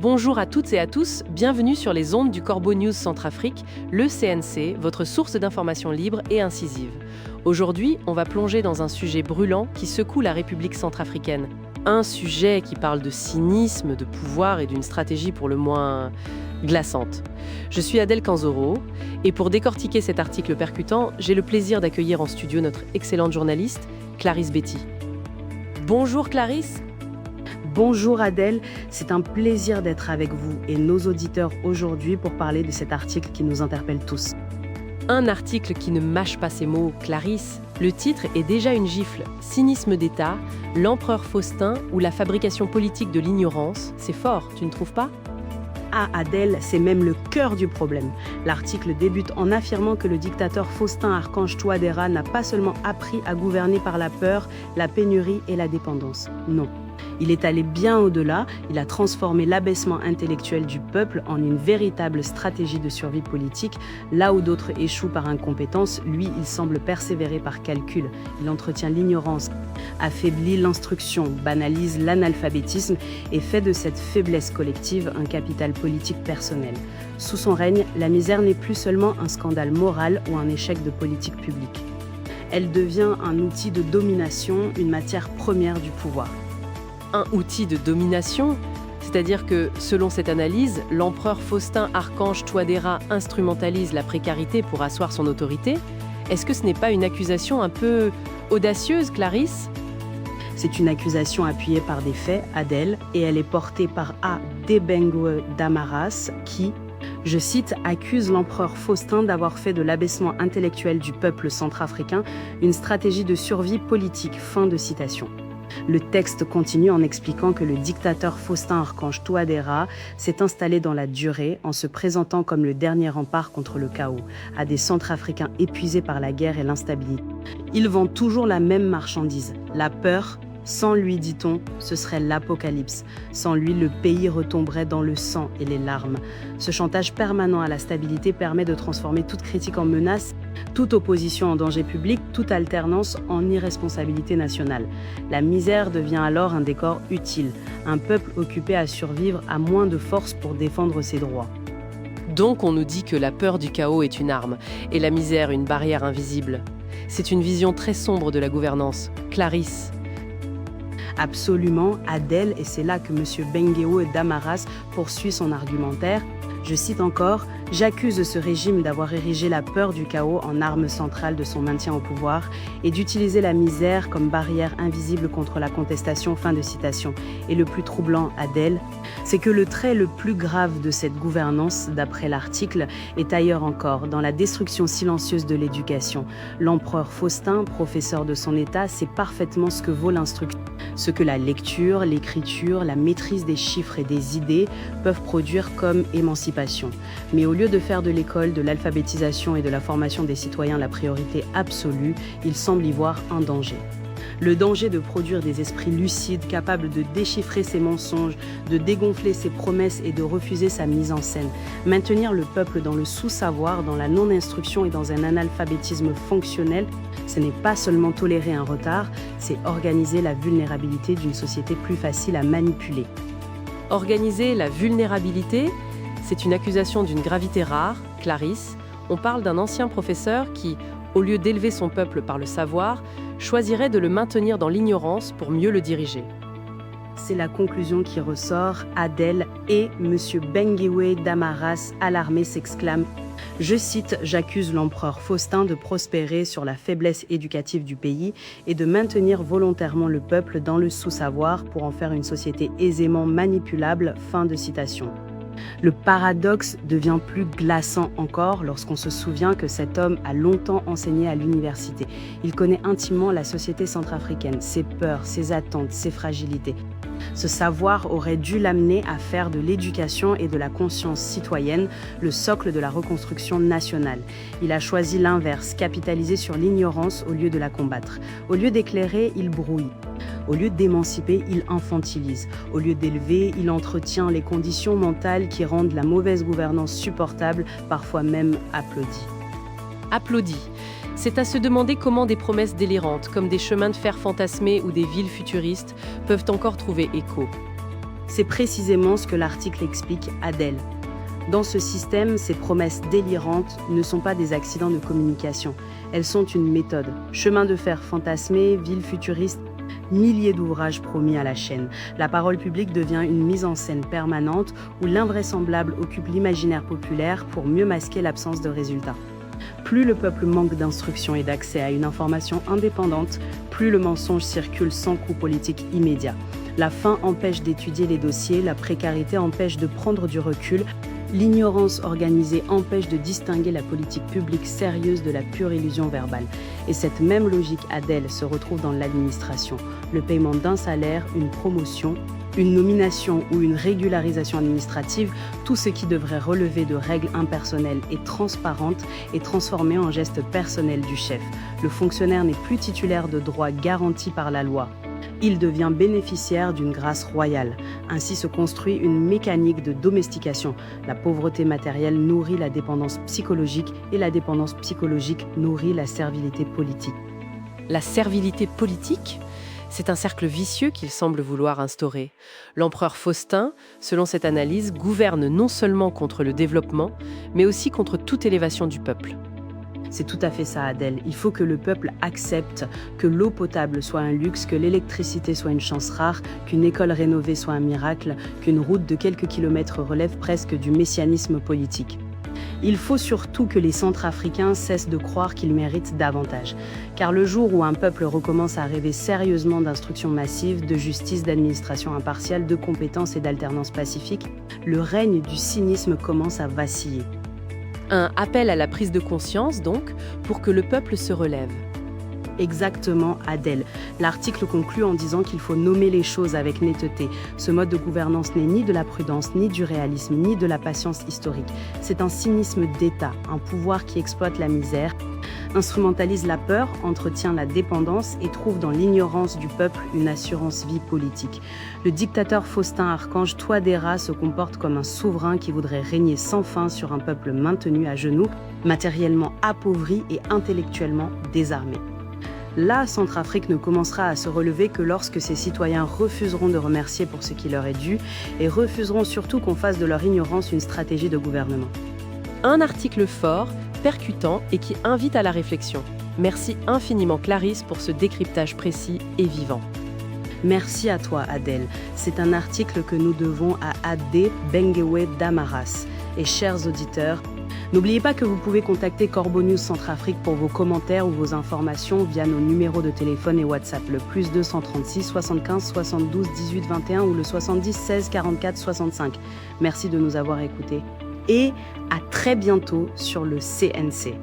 Bonjour à toutes et à tous, bienvenue sur les ondes du Corbeau News Centrafrique, le CNC, votre source d'information libre et incisive. Aujourd'hui, on va plonger dans un sujet brûlant qui secoue la République centrafricaine. Un sujet qui parle de cynisme, de pouvoir et d'une stratégie pour le moins glaçante. Je suis Adèle Kanzoro et pour décortiquer cet article percutant, j'ai le plaisir d'accueillir en studio notre excellente journaliste, Clarisse Betty. Bonjour Clarisse. Bonjour Adèle, c'est un plaisir d'être avec vous et nos auditeurs aujourd'hui pour parler de cet article qui nous interpelle tous. Un article qui ne mâche pas ses mots, Clarisse. Le titre est déjà une gifle. Cynisme d'État, l'empereur Faustin ou la fabrication politique de l'ignorance. C'est fort, tu ne trouves pas ? Ah Adèle, c'est même le cœur du problème. L'article débute en affirmant que le dictateur Faustin Archange Touadéra n'a pas seulement appris à gouverner par la peur, la pénurie et la dépendance. Non. Il est allé bien au-delà, il a transformé l'abaissement intellectuel du peuple en une véritable stratégie de survie politique. Là où d'autres échouent par incompétence, lui, il semble persévérer par calcul. Il entretient l'ignorance, affaiblit l'instruction, banalise l'analphabétisme et fait de cette faiblesse collective un capital politique personnel. Sous son règne, la misère n'est plus seulement un scandale moral ou un échec de politique publique. Elle devient un outil de domination, une matière première du pouvoir. Un outil de domination, c'est-à-dire que, selon cette analyse, l'empereur Faustin Archange Touadéra instrumentalise la précarité pour asseoir son autorité. Est-ce que ce n'est pas une accusation un peu audacieuse, Clarisse ? C'est une accusation appuyée par des faits, Adèle, et elle est portée par A. Debengue d'Amaras qui, je cite, accuse l'empereur Faustin d'avoir fait de l'abaissement intellectuel du peuple centrafricain une stratégie de survie politique. Fin de citation. Le texte continue en expliquant que le dictateur Faustin Archange Touadéra s'est installé dans la durée en se présentant comme le dernier rempart contre le chaos, à des Centrafricains épuisés par la guerre et l'instabilité. Il vend toujours la même marchandise, la peur. Sans lui, dit-on, ce serait l'apocalypse. Sans lui, le pays retomberait dans le sang et les larmes. Ce chantage permanent à la stabilité permet de transformer toute critique en menace, toute opposition en danger public, toute alternance en irresponsabilité nationale. La misère devient alors un décor utile, un peuple occupé à survivre à moins de force pour défendre ses droits. Donc on nous dit que la peur du chaos est une arme et la misère une barrière invisible. C'est une vision très sombre de la gouvernance. Clarisse. Absolument, Adèle, et c'est là que M. Bengueo d'Amaras poursuit son argumentaire. Je cite encore, « J'accuse ce régime d'avoir érigé la peur du chaos en arme centrale de son maintien au pouvoir et d'utiliser la misère comme barrière invisible contre la contestation. » Fin de citation. Et le plus troublant, Adèle, c'est que le trait le plus grave de cette gouvernance, d'après l'article, est ailleurs encore, dans la destruction silencieuse de l'éducation. L'empereur Faustin, professeur de son État, sait parfaitement ce que vaut l'instruction, ce que la lecture, l'écriture, la maîtrise des chiffres et des idées peuvent produire comme émancipation. Mais au lieu de faire de l'école, de l'alphabétisation et de la formation des citoyens la priorité absolue, il semble y voir un danger. Le danger de produire des esprits lucides, capables de déchiffrer ses mensonges, de dégonfler ses promesses et de refuser sa mise en scène. Maintenir le peuple dans le sous-savoir, dans la non-instruction et dans un analphabétisme fonctionnel, ce n'est pas seulement tolérer un retard, c'est organiser la vulnérabilité d'une société plus facile à manipuler. Organiser la vulnérabilité, c'est une accusation d'une gravité rare, Clarisse. On parle d'un ancien professeur qui, au lieu d'élever son peuple par le savoir, choisirait de le maintenir dans l'ignorance pour mieux le diriger. C'est la conclusion qui ressort. Adèle et M. Bengueo d'Amaras, alarmé, s'exclame. Je cite, « J'accuse l'empereur Faustin de prospérer sur la faiblesse éducative du pays et de maintenir volontairement le peuple dans le sous-savoir pour en faire une société aisément manipulable. » Fin de citation. Le paradoxe devient plus glaçant encore lorsqu'on se souvient que cet homme a longtemps enseigné à l'université. Il connaît intimement la société centrafricaine, ses peurs, ses attentes, ses fragilités. Ce savoir aurait dû l'amener à faire de l'éducation et de la conscience citoyenne le socle de la reconstruction nationale. Il a choisi l'inverse, capitaliser sur l'ignorance au lieu de la combattre. Au lieu d'éclairer, il brouille. Au lieu d'émanciper, il infantilise. Au lieu d'élever, il entretient les conditions mentales qui rendent la mauvaise gouvernance supportable, parfois même applaudie. Applaudie. C'est à se demander comment des promesses délirantes, comme des chemins de fer fantasmés ou des villes futuristes, peuvent encore trouver écho. C'est précisément ce que l'article explique, Adèle. Dans ce système, ces promesses délirantes ne sont pas des accidents de communication. Elles sont une méthode. Chemin de fer fantasmé, ville futuriste, milliers d'ouvrages promis à la chaîne. La parole publique devient une mise en scène permanente où l'invraisemblable occupe l'imaginaire populaire pour mieux masquer l'absence de résultats. Plus le peuple manque d'instruction et d'accès à une information indépendante, plus le mensonge circule sans coup politique immédiat. La faim empêche d'étudier les dossiers, la précarité empêche de prendre du recul, l'ignorance organisée empêche de distinguer la politique publique sérieuse de la pure illusion verbale. Et cette même logique, Adèle, se retrouve dans l'administration. Le paiement d'un salaire, une promotion, une nomination ou une régularisation administrative, tout ce qui devrait relever de règles impersonnelles et transparentes est transformé en geste personnel du chef. Le fonctionnaire n'est plus titulaire de droits garantis par la loi. Il devient bénéficiaire d'une grâce royale. Ainsi se construit une mécanique de domestication. La pauvreté matérielle nourrit la dépendance psychologique et la dépendance psychologique nourrit la servilité politique. La servilité politique ? C'est un cercle vicieux qu'il semble vouloir instaurer. L'empereur Faustin, selon cette analyse, gouverne non seulement contre le développement, mais aussi contre toute élévation du peuple. C'est tout à fait ça, Adèle. Il faut que le peuple accepte que l'eau potable soit un luxe, que l'électricité soit une chance rare, qu'une école rénovée soit un miracle, qu'une route de quelques kilomètres relève presque du messianisme politique. Il faut surtout que les Centrafricains cessent de croire qu'ils méritent davantage. Car le jour où un peuple recommence à rêver sérieusement d'instruction massive, de justice, d'administration impartiale, de compétences et d'alternance pacifique, le règne du cynisme commence à vaciller. Un appel à la prise de conscience, donc, pour que le peuple se relève. Exactement, Adèle. L'article conclut en disant qu'il faut nommer les choses avec netteté. Ce mode de gouvernance n'est ni de la prudence, ni du réalisme, ni de la patience historique. C'est un cynisme d'État, un pouvoir qui exploite la misère, instrumentalise la peur, entretient la dépendance et trouve dans l'ignorance du peuple une assurance vie politique. Le dictateur Faustin Archange Touadéra se comporte comme un souverain qui voudrait régner sans fin sur un peuple maintenu à genoux, matériellement appauvri et intellectuellement désarmé. La Centrafrique ne commencera à se relever que lorsque ses citoyens refuseront de remercier pour ce qui leur est dû et refuseront surtout qu'on fasse de leur ignorance une stratégie de gouvernement. Un article fort, percutant et qui invite à la réflexion. Merci infiniment Clarisse pour ce décryptage précis et vivant. Merci à toi Adèle. C'est un article que nous devons à Adé Benguewe Damaras. Et chers auditeurs, n'oubliez pas que vous pouvez contacter Corbeau News Centrafrique pour vos commentaires ou vos informations via nos numéros de téléphone et WhatsApp, le +236 75 72 18 21 ou le 70 16 44 65. Merci de nous avoir écoutés et à très bientôt sur le CNC.